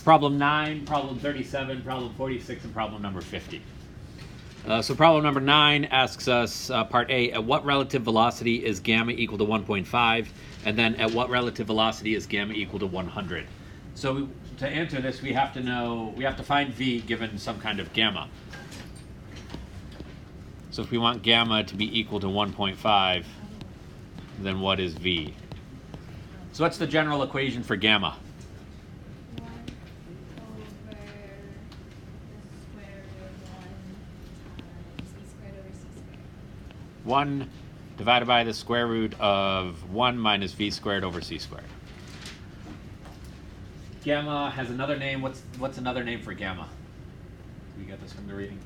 problem 9, problem 37, problem 46, and problem number 50. So problem number 9 asks us, part A, at what relative velocity is gamma equal to 1.5? And then at what relative velocity is gamma equal to 100? So to answer this, we have to find V given some kind of gamma. So if we want gamma to be equal to 1.5, then what is V? So what's the general equation for gamma? 1 divided by the square root of 1 minus v squared over c squared. Gamma has another name. What's another name for gamma? We got this from the reading.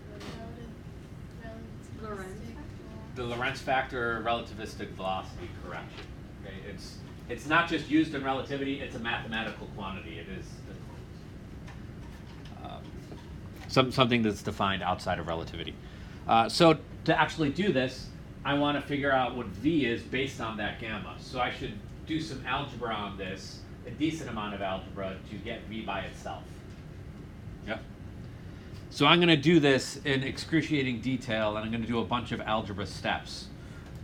The Lorentz factor, relativistic velocity correction. Okay, it's not just used in relativity; it's a mathematical quantity. It is something that's defined outside of relativity. So to actually do this, I want to figure out what V is based on that gamma. So I should do some algebra on this, a decent amount of algebra, to get V by itself. Yep. So I'm going to do this in excruciating detail, and I'm going to do a bunch of algebra steps.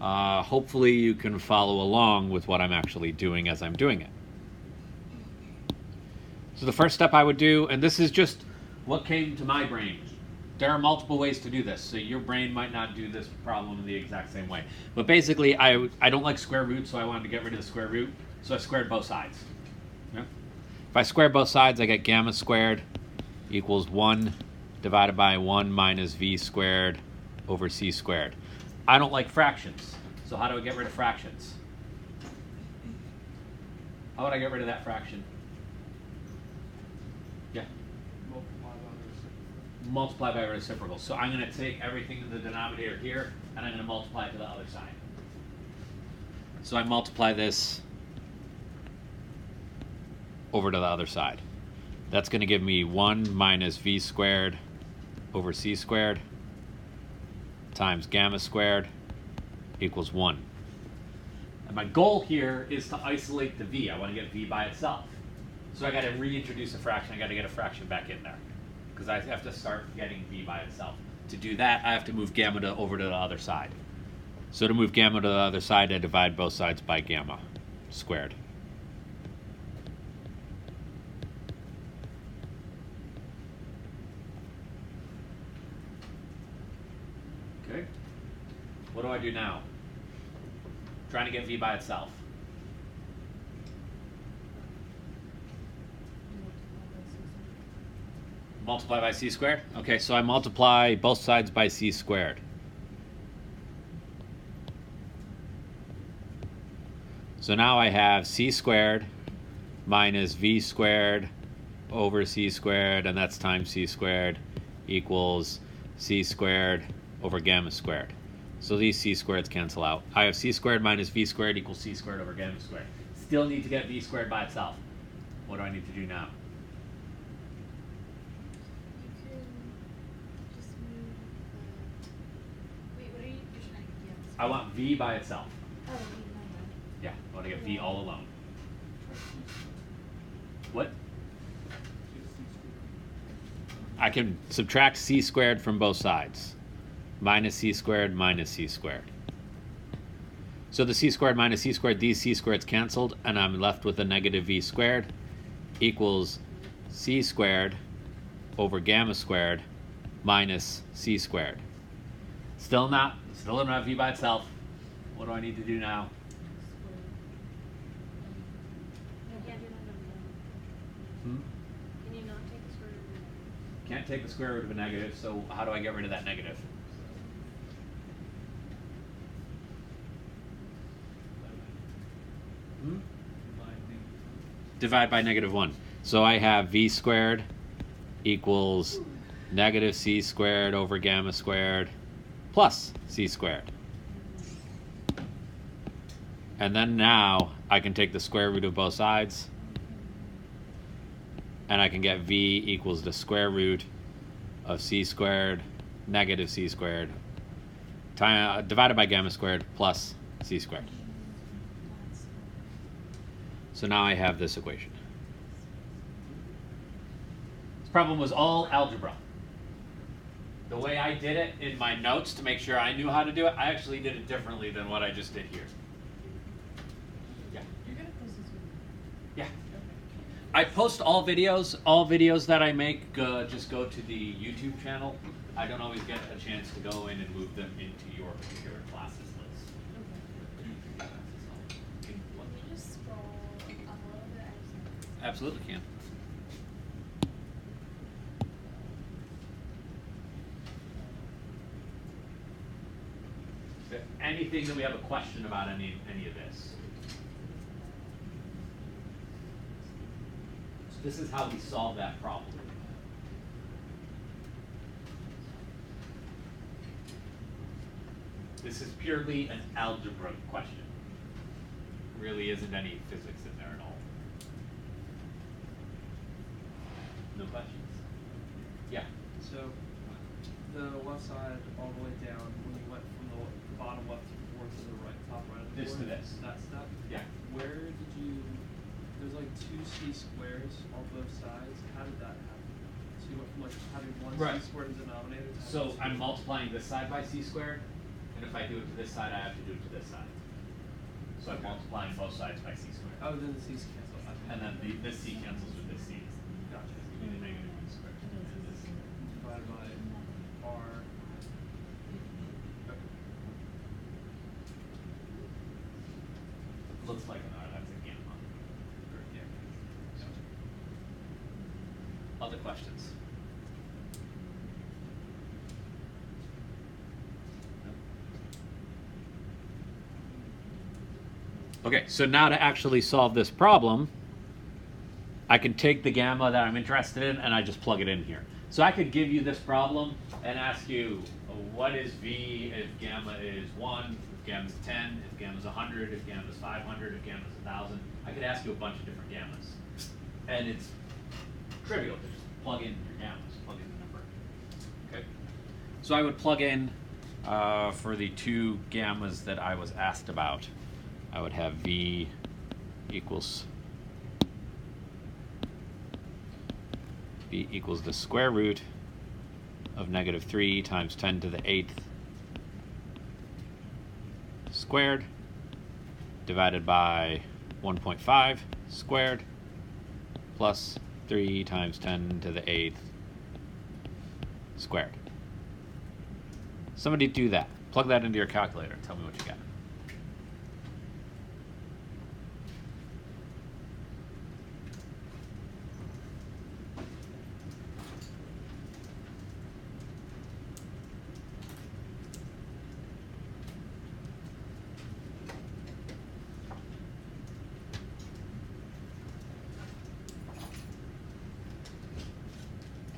Hopefully you can follow along with what I'm actually doing as I'm doing it. So the first step I would do, and this is just what came to my brain. There are multiple ways to do this, so your brain might not do this problem the exact same way. But basically, I don't like square roots, so I wanted to get rid of the square root, so I squared both sides. Yeah? If I square both sides, I get gamma squared equals 1 divided by 1 minus v squared over c squared. I don't like fractions, so how do I get rid of fractions? How would I get rid of that fraction? Yeah. Multiply by reciprocal. So I'm going to take everything in the denominator here, and I'm going to multiply it to the other side. So I multiply this over to the other side. That's going to give me 1 minus v squared over c squared times gamma squared equals 1. And my goal here is to isolate the v. I want to get v by itself. So I got to reintroduce a fraction. I got to get a fraction back in there, because I have to start getting v by itself. To do that, I have to move gamma over to the other side. So to move gamma to the other side, I divide both sides by gamma squared. Okay. What do I do now? Trying to get v by itself. Multiply by c squared? Okay, so I multiply both sides by c squared. So now I have c squared minus v squared over c squared, and that's times c squared, equals c squared over gamma squared. So these c squareds cancel out. I have c squared minus v squared equals c squared over gamma squared. Still need to get v squared by itself. What do I need to do now? I want v by itself. Oh, yeah, I want to get v all alone. What? I can subtract c squared from both sides. Minus c squared minus c squared. So the c squared minus c squared, these c squareds canceled, and I'm left with a negative v squared equals c squared over gamma squared minus c squared. Still don't have v by itself. What do I need to do now? Can you not take the square root? Can't take the square root of a negative, so how do I get rid of that negative? Divide by negative 1. So I have v squared equals negative c squared over gamma squared plus c squared. And then now I can take the square root of both sides, and I can get v equals the square root of c squared negative c squared divided by gamma squared plus c squared. So now I have this equation. problem was all algebra. The way I did it in my notes to make sure I knew how to do it, I actually did it differently than what I just did here. Yeah. You're gonna post this video. Yeah. I post all videos that I make just go to the YouTube channel. I don't always get a chance to go in and move them into your particular classes list. Can you just scroll up a little bit? Absolutely can. Anything that we have a question about any of this? So this is how we solve that problem. This is purely an algebra question. Really isn't any physics in there at all. No questions? Yeah. So the left side all the way down, when you went from the bottom left board to the right, top right of the This board, to this. that step, Yeah. where did you, there's like 2 c squares on both sides. How did that happen? So you went from like having one Right. c squared in the denominator to So having I'm multiplying this side by c squared, and if I do it to this side, I have to do it to this side. So I'm multiplying both sides by c squared. Oh, then the c's cancel. Okay. And then this c cancels with this c. Gotcha. Give me the negative b squared. And this. Divided by r. Okay. Looks like an R, that's a gamma. Yeah. Other questions? Okay, so now to actually solve this problem, I can take the gamma that I'm interested in and I just plug it in here. So I could give you this problem and ask you, what is V if gamma is 1, if gamma is 10, if gamma is 100, if gamma is 500, if gamma is 1,000. I could ask you a bunch of different gammas. And it's trivial to just plug in your gammas, plug in the number. Okay. So I would plug in for the 2 gammas that I was asked about. I would have V equals the square root of -3 times 10 to the 8th squared divided by 1.5 squared plus 3 times 10 to the 8th squared. Somebody do that. Plug that into your calculator and tell me what you got.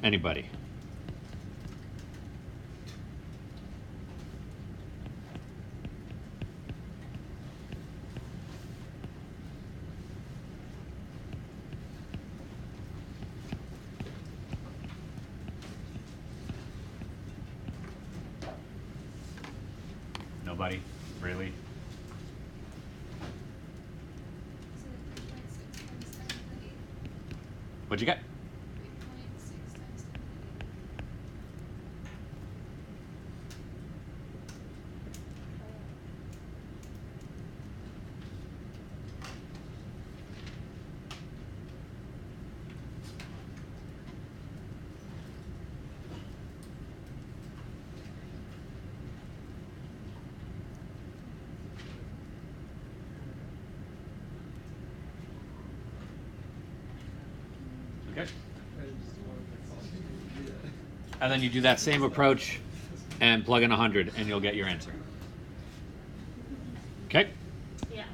Anybody? Nobody? Really? So 3.6 times 10 to the 8th. What'd you get? 3.6 times 10 to the 8th. Okay. I just wanted to do that. And then you do that same approach and plug in 100 and you'll get your answer. Okay? Yeah.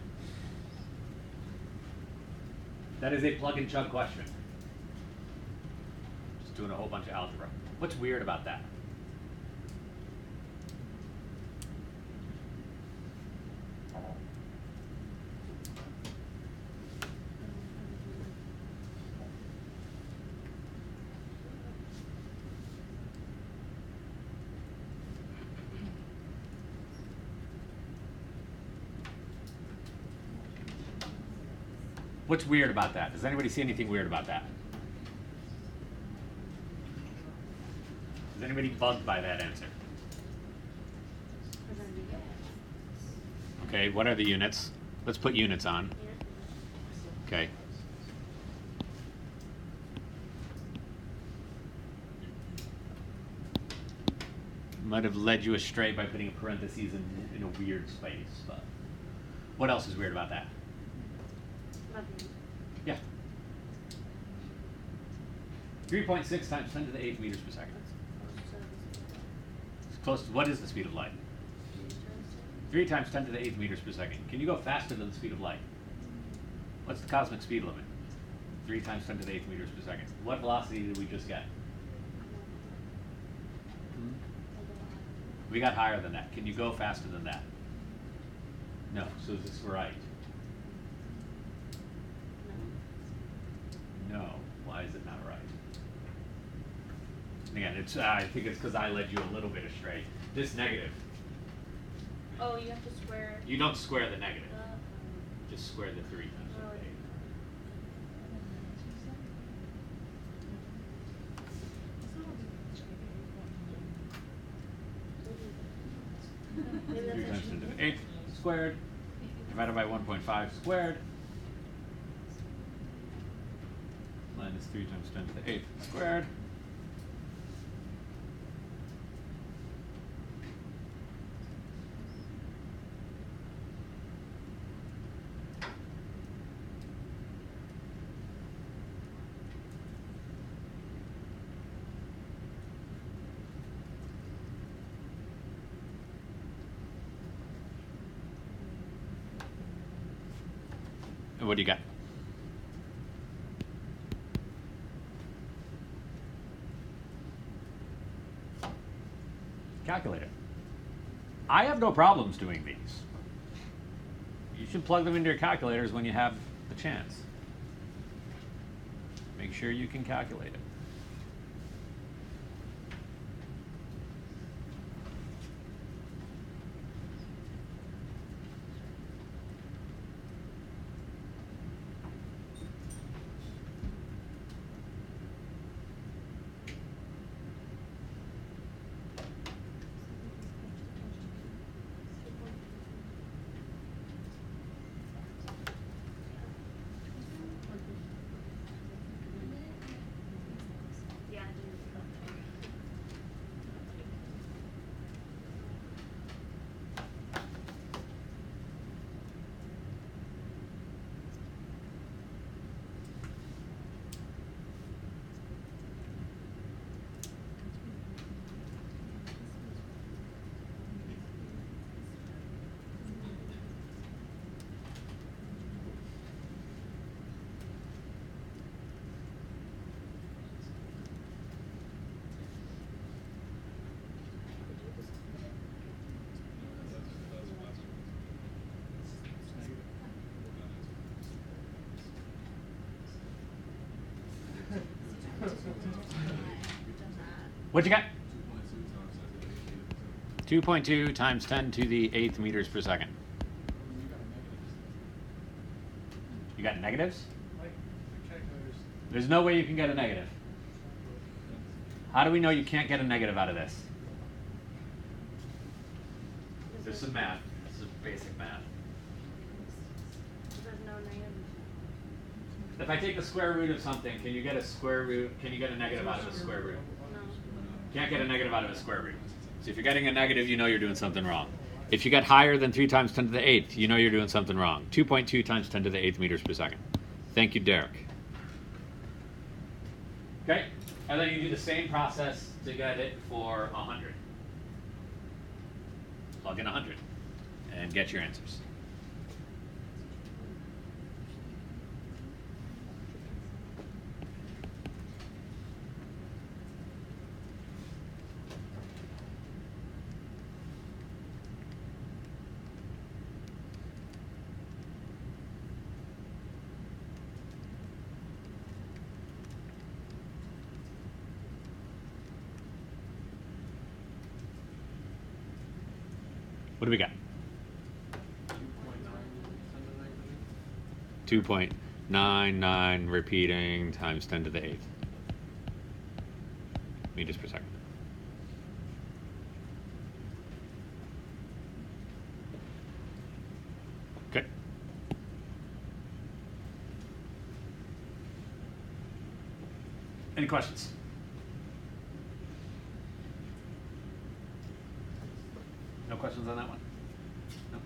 That is a plug and chug question. Just doing a whole bunch of algebra. What's weird about that? What's weird about that? Does anybody see anything weird about that? Is anybody bugged by that answer? Okay, what are the units? Let's put units on. Okay. Might have led you astray by putting a parentheses in a weird space, but what else is weird about that? Yeah. 3.6 times 10 to the 8th meters per second. It's close to, what is the speed of light? 3 times 10 to the 8th meters per second. Can you go faster than the speed of light? What's the cosmic speed limit? 3 times 10 to the 8th meters per second. What velocity did we just get? We got higher than that. Can you go faster than that? No. So is this right? No. Why is it not right? Again, it's. I think it's because I led you a little bit astray. This negative. Oh, you have to square. You don't square the negative. Just square the 3 times. Maybe 3 that's times 10 to the 8th squared divided by 1.5 squared minus 3 times 10 to the 8th squared. What do you got? Calculator. I have no problems doing these. You should plug them into your calculators when you have the chance. Make sure you can calculate it. Yeah, I didn't do that. What you got? 2.2 times 10 to the 8th meters per second. You got negatives? There's no way you can get a negative. How do we know you can't get a negative out of this? There's some math. This is basic math. There's no negative. If I take the square root of something, can you get a square root? Can you get a negative out of a square root? No. Can't get a negative out of a square root. So if you're getting a negative, you know you're doing something wrong. If you get higher than 3 times 10 to the 8th, you know you're doing something wrong. 2.2 times 10 to the 8th meters per second. Thank you, Derek. Okay, and then you do the same process to get it for 100. Plug in 100 and get your answers. What do we got? 2.99 repeating times 10 to the 8th meters per second. Any questions? No questions on that one? No?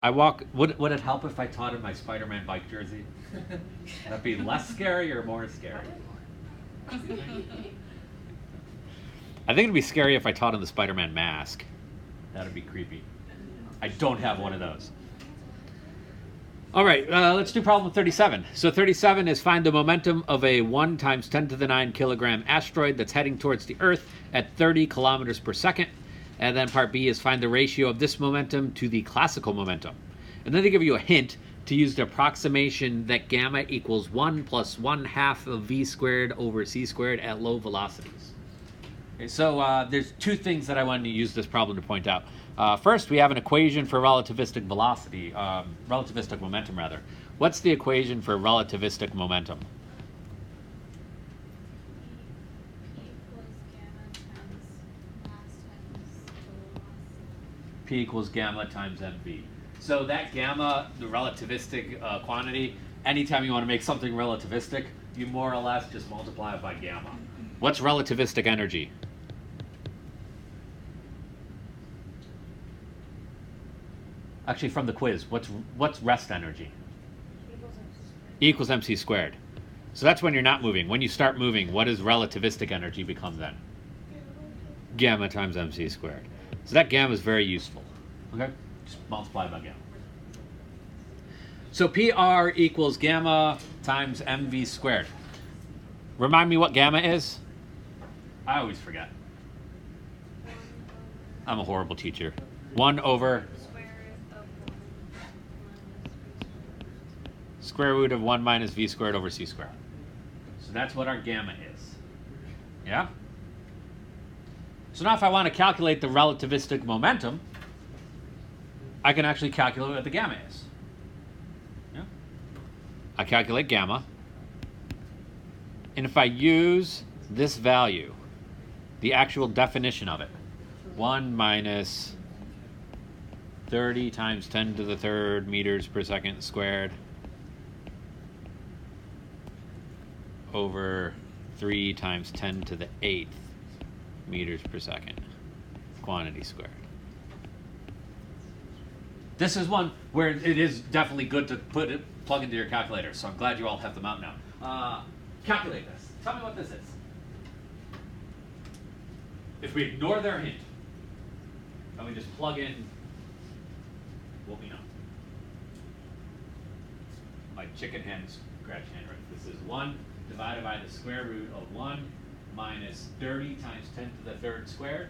I walk. Would it help if I taught in my Spider-Man bike jersey? Would that be less scary or more scary? I think it'd be scary if I taught in the Spider-Man mask. That'd be creepy. I don't have one of those. All right, let's do problem 37. So 37 is find the momentum of a 1 × 10⁹ kilogram asteroid that's heading towards the Earth at 30 kilometers per second. And then part B is find the ratio of this momentum to the classical momentum. And then they give you a hint to use the approximation that gamma equals 1 plus 1/2 of v squared over c squared at low velocities. Okay, so there's two things that I wanted to use this problem to point out. First, we have an equation for relativistic velocity, relativistic momentum rather. What's the equation for relativistic momentum? P equals gamma times mv. So that gamma, the relativistic quantity, anytime you want to make something relativistic, you more or less just multiply it by gamma. What's relativistic energy? Actually, from the quiz, what's rest energy? E equals mc squared. So that's when you're not moving. When you start moving, what does relativistic energy become then? Gamma times mc squared. So that gamma is very useful. Okay? Just multiply by gamma. So PR equals gamma times mv squared. Remind me what gamma is? I always forget. I'm a horrible teacher. 1 over square root of 1 minus v squared over c squared. So that's what our gamma is. Yeah? So now if I want to calculate the relativistic momentum, I can actually calculate what the gamma is. Yeah? I calculate gamma. And if I use this value, the actual definition of it, 1 minus 30 times 10 to the third meters per second squared over 3 times 10 to the 8th meters per second quantity squared. This is one where it is definitely good to plug into your calculator, so I'm glad you all have them out now. Calculate this. Tell me what this is. If we ignore their hint, and we just plug in what we know. My chicken hand scratch handwriting. This is 1 divided by the square root of 1 minus 30 times 10 to the third squared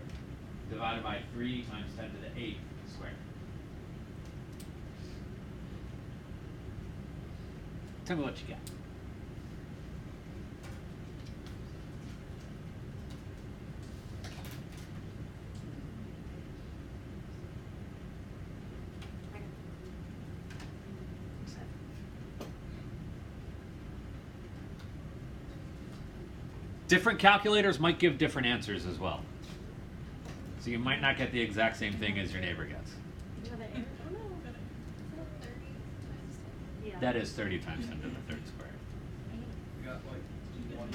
divided by 3 times 10 to the 8th squared. Tell me what you got. Different calculators might give different answers as well. So you might not get the exact same thing as your neighbor gets. That is 30 times 10 to the third squared. You got like 1.00000005.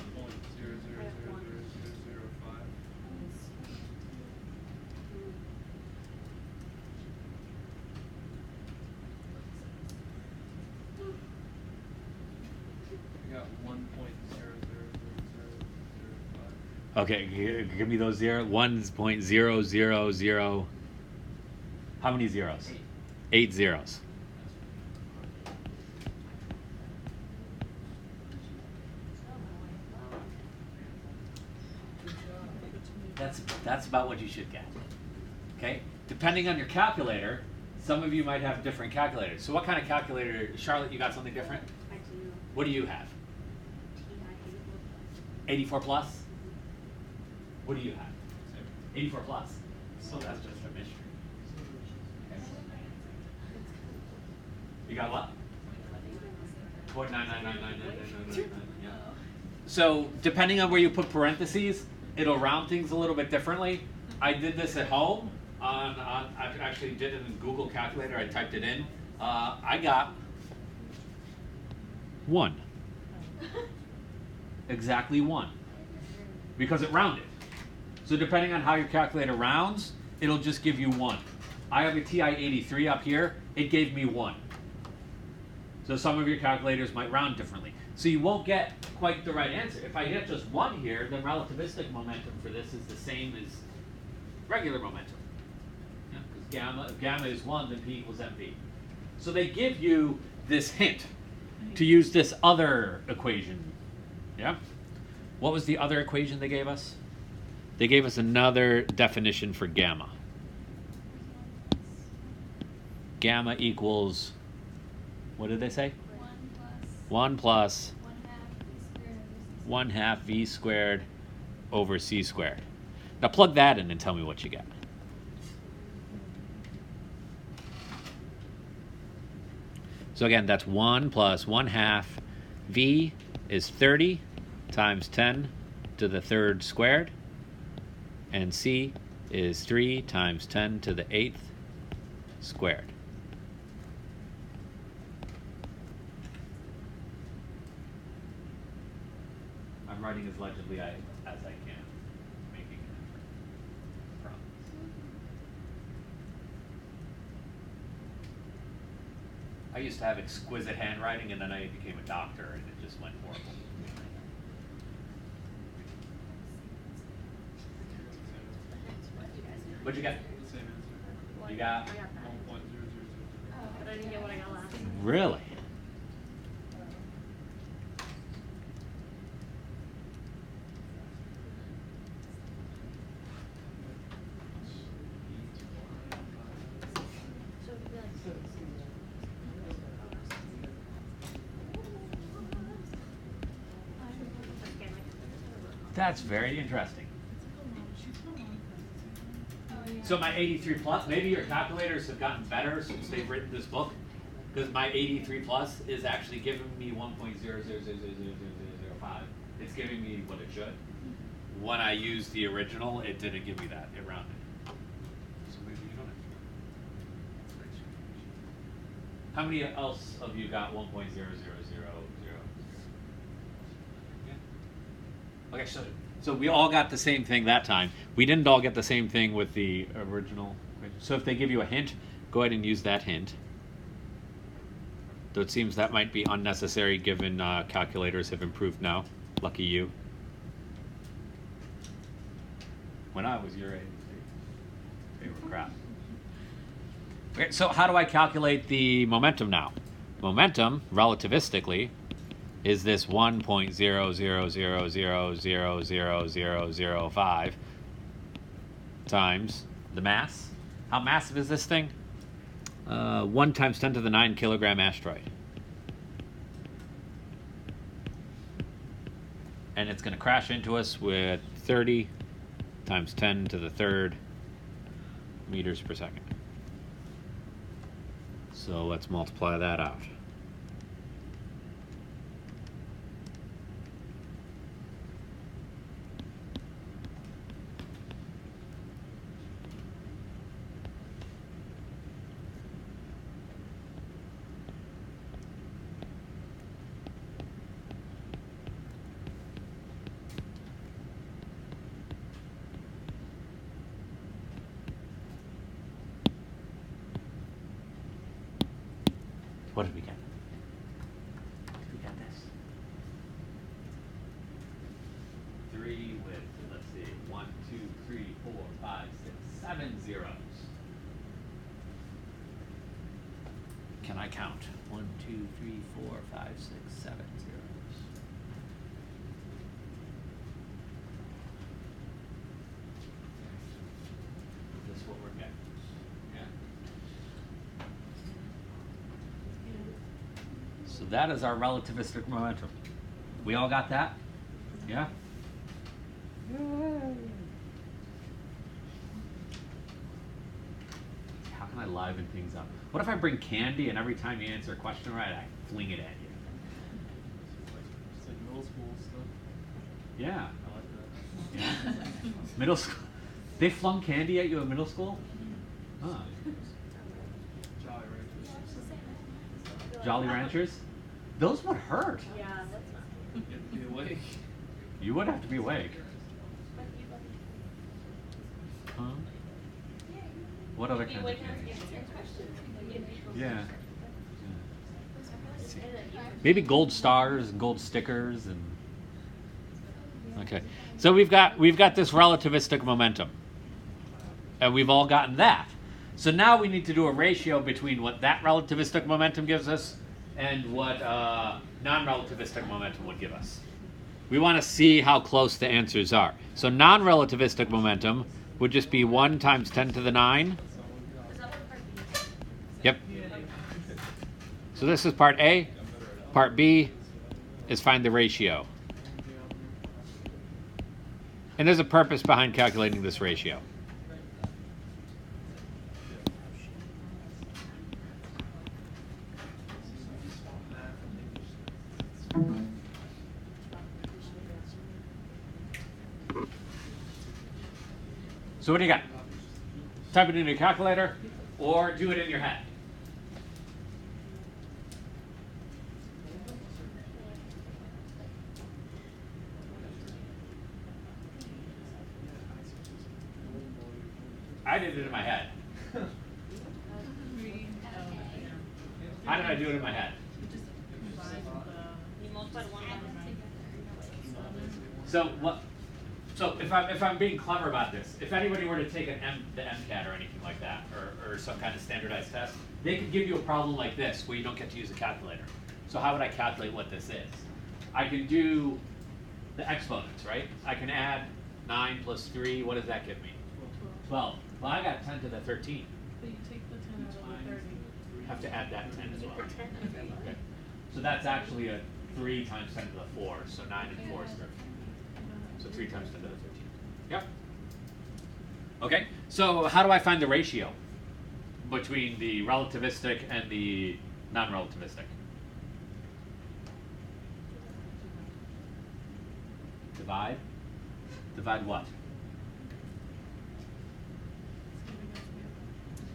You got 1.000005. Okay, give me those 1.000. How many zeros? 8 zeros. That's about what you should get. Okay? Depending on your calculator, some of you might have different calculators. So what kind of calculator, Charlotte, you got something different? I do. What do you have? 84 plus? What do you have? 84 plus. So that's just a mystery. Okay. You got what? 0.9999999. Yeah. So depending on where you put parentheses, it'll round things a little bit differently. I did this at home. I I actually did it in Google Calculator. I typed it in. I got 1. Exactly 1. Because it rounded. So depending on how your calculator rounds, it'll just give you 1. I have a TI-83 up here. It gave me 1. So some of your calculators might round differently. So you won't get quite the right answer. If I get just 1 here, then relativistic momentum for this is the same as regular momentum. Because if gamma is 1, then P equals mv. So they give you this hint to use this other equation. Yeah? What was the other equation they gave us? They gave us another definition for gamma. Gamma equals, what did they say? 1 plus 1/2 v squared over c squared. Now plug that in and tell me what you get. So again, that's 1 plus 1/2 v is 30 times 10 to the 3rd squared, and c is 3 times 10 to the 8th squared. I'm writing as legibly as I can, making an effort. Promise. I used to have exquisite handwriting, and then I became a doctor, and it just went horrible. What'd you get? The same answer. You got? I got that. 1.000. Oh, but I didn't get what I got last. Really? So it'd be like That's very interesting. So my 83 plus, maybe your calculators have gotten better since they've written this book, because my 83 plus is actually giving me 1.00000005. It's giving me what it should. When I used the original, it didn't give me that. It rounded. So maybe you don't have to. How many else of you got 1.000000? Yeah. Okay, so we all got the same thing that time. We didn't all get the same thing with the original. So if they give you a hint, go ahead and use that hint. Though it seems that might be unnecessary given calculators have improved now. Lucky you. When I was your age, they were crap. Okay, so how do I calculate the momentum now? Momentum, relativistically, is this 1.00000005 times the mass. How massive is this thing? 1 times 10 to the 9 kilogram asteroid. And it's going to crash into us with 30 times 10 to the 3rd meters per second. So let's multiply that out. What did we get? We got this. 3 with, let's see, 1, 2, 3, 4, 5, 6, 7 zeros. Can I count? 1, 2, 3, 4, 5, 6, 7 zeros. Is this what we're getting? Yeah. So that is our relativistic momentum. We all got that? Yeah? How can I liven things up? What if I bring candy and every time you answer a question right, I fling it at you? It's like middle school stuff. Yeah. I like that. Yeah. Middle school. They flung candy at you in middle school? Huh. Jolly Ranchers. Jolly Ranchers? Those would hurt. Yeah, that's not. You have to be awake. You would have to be awake. Huh? What other kind of candy? Yeah. Maybe gold stars and gold stickers and. Okay, so we've got this relativistic momentum, and we've all gotten that. So now we need to do a ratio between what that relativistic momentum gives us and what non-relativistic momentum would give us. We want to see how close the answers are. So non-relativistic momentum would just be 1 times 10 to the 9. Yep. So this is part A. Part B is find the ratio. And there's a purpose behind calculating this ratio. So what do you got? Type it into your calculator or do it in your head. I did it in my head. How did I do it in my head? You multiplied 1 by 9. So if I'm being clever about this, if anybody were to take the MCAT or anything like that, or some kind of standardized test, they could give you a problem like this where you don't get to use a calculator. So how would I calculate what this is? I can do the exponents, right? I can add 9 plus 3. What does that give me? 12. Well, I got 10 to the 13. But you take the 10 out of the 30. Have to add that 10 as well. Okay. So that's actually a 3 times 10 to the 4. So 9 and 4 is 13. So 3 times 10 to the 13. Yep. Okay, so how do I find the ratio between the relativistic and the non-relativistic? Divide? Divide what?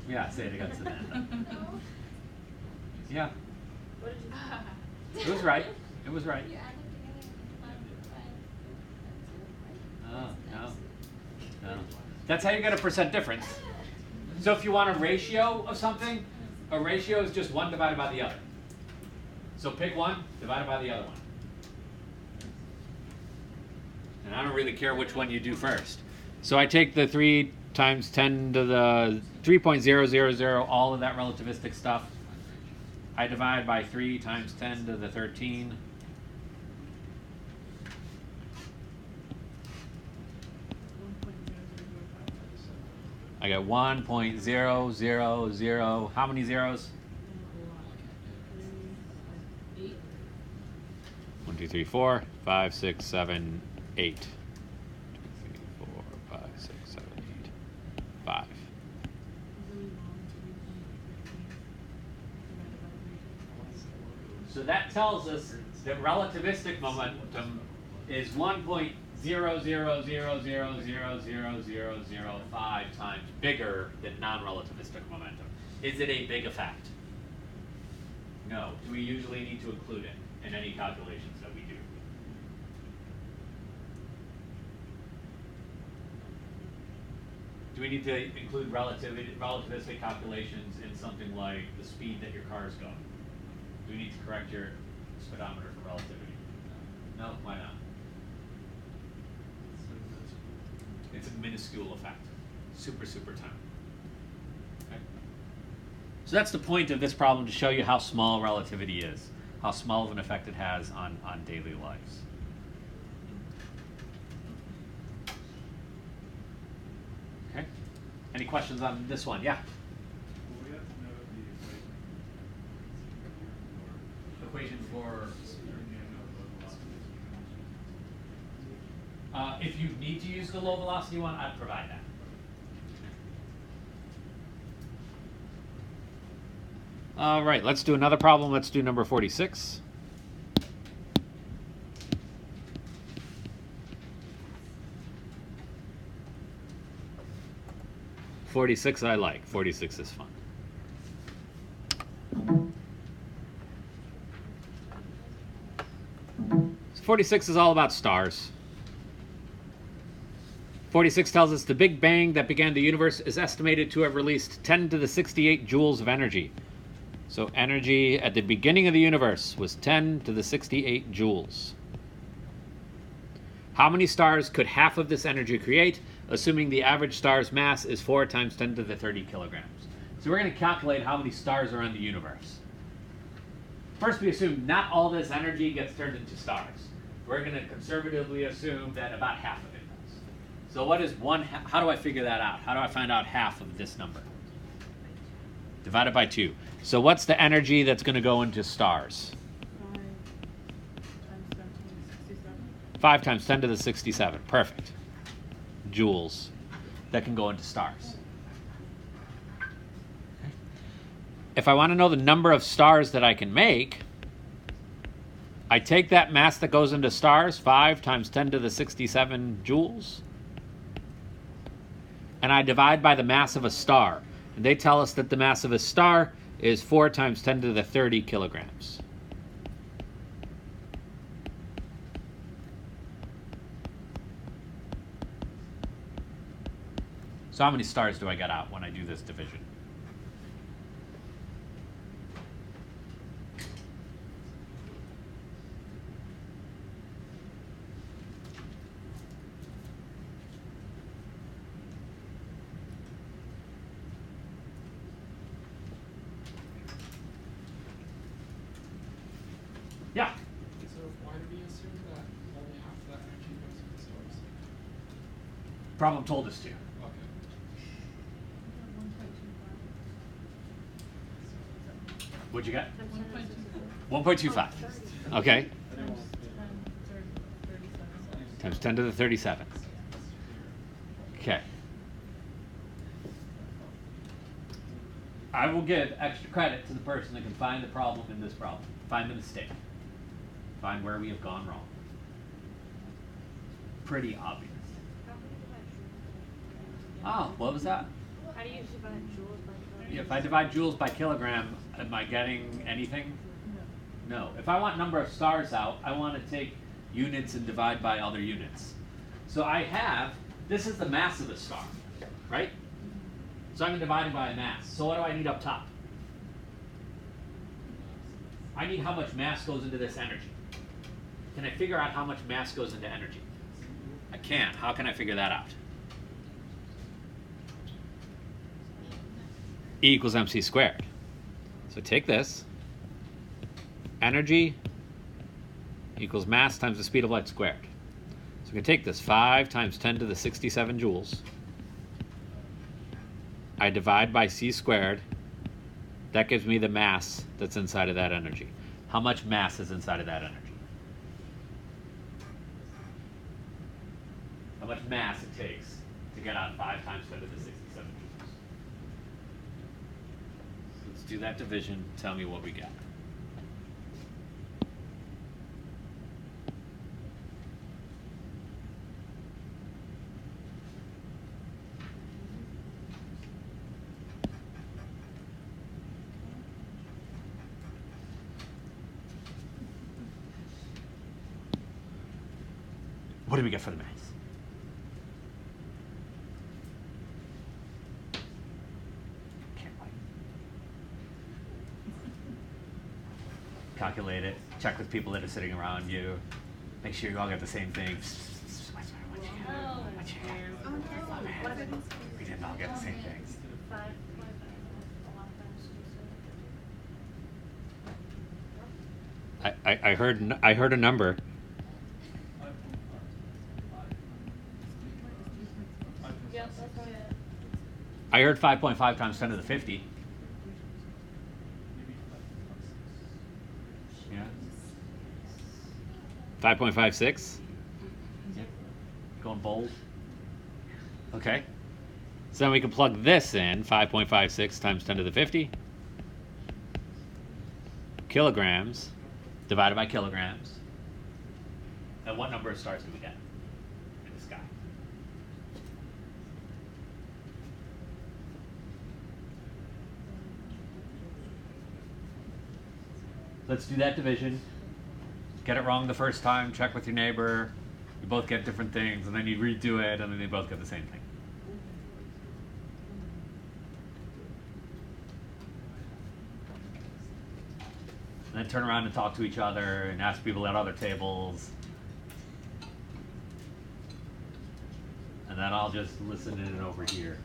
Yeah, say it against the end. Yeah. What did you say? It was right. It was right. Oh, no. No. That's how you get a percent difference. So if you want a ratio of something, a ratio is just 1 divided by the other. So pick 1, divided by the other one. And I don't really care which one you do first. So I take the 3 times 10 to the 3.000, all of that relativistic stuff. I divide by 3 times 10 to the 13. I got 1.000. How many zeros? 1, 2, 3, 4, 5, 6, 7, 8. 2, 3, 4, 5, 6, 7, 8. 5. So that tells us that relativistic momentum is 1.000000005 times bigger than non-relativistic momentum. Is it a big effect? No. Do we usually need to include it in any calculations that we do? Do we need to include relativistic calculations in something like the speed that your car is going? Do we need to correct your speedometer for relativity? No, why not? It's a minuscule effect. Super, super tiny. Okay? So that's the point of this problem, to show you how small relativity is, how small of an effect it has on daily lives. Okay? Any questions on this one? Yeah? Well, we have to know the Equation for... velocity. if you need to use the low velocity one, I'd provide that. All right, let's do another problem. Let's do number 46. 46 I like. 46 is fun. So 46 is all about stars. 46 tells us the Big Bang that began the universe is estimated to have released 10 to the 68 joules of energy. So energy at the beginning of the universe was 10 to the 68 joules. How many stars could half of this energy create, assuming the average star's mass is 4 times 10 to the 30 kilograms? So we're going to calculate how many stars are in the universe. First, we assume not all this energy gets turned into stars. We're going to conservatively assume that about half of it does. So what is how do I figure that out? How do I find out half of this number? Divided by 2. So what's the energy that's going to go into stars? 5 times 10 to the 67. Perfect. Joules that can go into stars. If I want to know the number of stars that I can make, I take that mass that goes into stars, 5 times 10 to the 67 joules, and I divide by the mass of a star. And they tell us that the mass of a star is 4 times 10 to the 30 kilograms. So how many stars do I get out when I do this division? Yeah. So why do we assume that only half of that energy goes into stars? Problem told us to. Okay. What'd you get? 1.25. 1.25. Okay. Times 10 to the 37. Okay. I will give extra credit to the person that can find the problem in this problem. Find the mistake. Find where we have gone wrong. Pretty obvious. Oh, what was that? How do you divide joules by kilogram? If I divide joules by kilogram, am I getting anything? No. If I want number of stars out, I want to take units and divide by other units. So I have, this is the mass of the star, right? So I'm dividing by a mass. So what do I need up top? I need how much mass goes into this energy. Can I figure out how much mass goes into energy? I can. How can I figure that out? E equals mc squared. So take this. Energy equals mass times the speed of light squared. So we can take this 5 times 10 to the 67 joules. I divide by c squared. That gives me the mass that's inside of that energy. How much mass is inside of that energy? How much mass it takes to get out 5 times 10 to the 67 joules. So let's do that division. Tell me what we get. What do we get for the mass? Can't wait. Calculate it. Check with people that are sitting around you. Make sure you all get the same thing. We didn't all get the same thing. 5.5. I heard a number. Yep, that's what it. I heard 5.5 times 10 to the 50. Yeah. 5.56. Yeah. Going bold. Okay. So then we can plug this in. 5.56 times 10 to the 50. Kilograms divided by kilograms. And what number of stars do we get in the sky? Let's do that division. Get it wrong the first time, check with your neighbor. You both get different things, and then you redo it, and then they both get the same thing. And then turn around and talk to each other and ask people at other tables. And then I'll just listen in over here.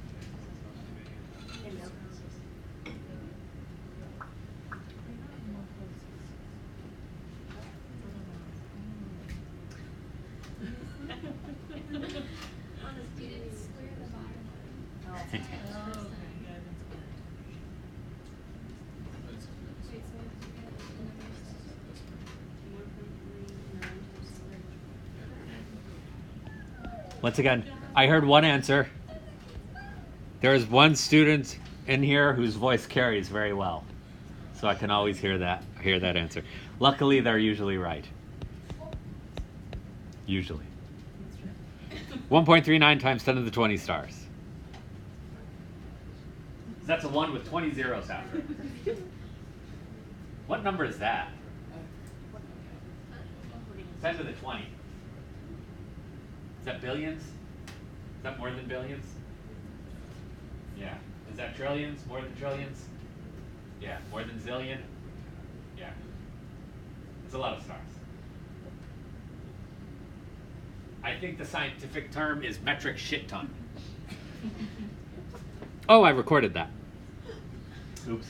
Once again, I heard one answer. There is one student in here whose voice carries very well. So I can always hear that answer. Luckily, they're usually right. Usually. 1.39 times 10 to the 20 stars. That's a 1 with 20 zeros after it. What number is that? 10 to the 20. Is that billions? Is that more than billions? Yeah. Is that trillions? More than trillions? Yeah. More than zillion? Yeah. It's a lot of stars. I think the scientific term is metric shit ton. Oh, I recorded that. Oops.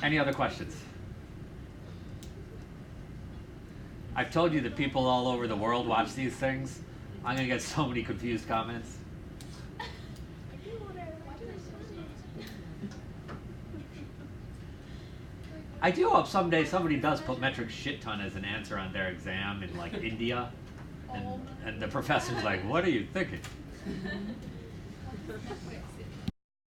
Any other questions? I've told you that people all over the world watch these things. I'm going to get so many confused comments. I do hope someday somebody does put metric shit ton as an answer on their exam in like India. And the professor's like, what are you thinking?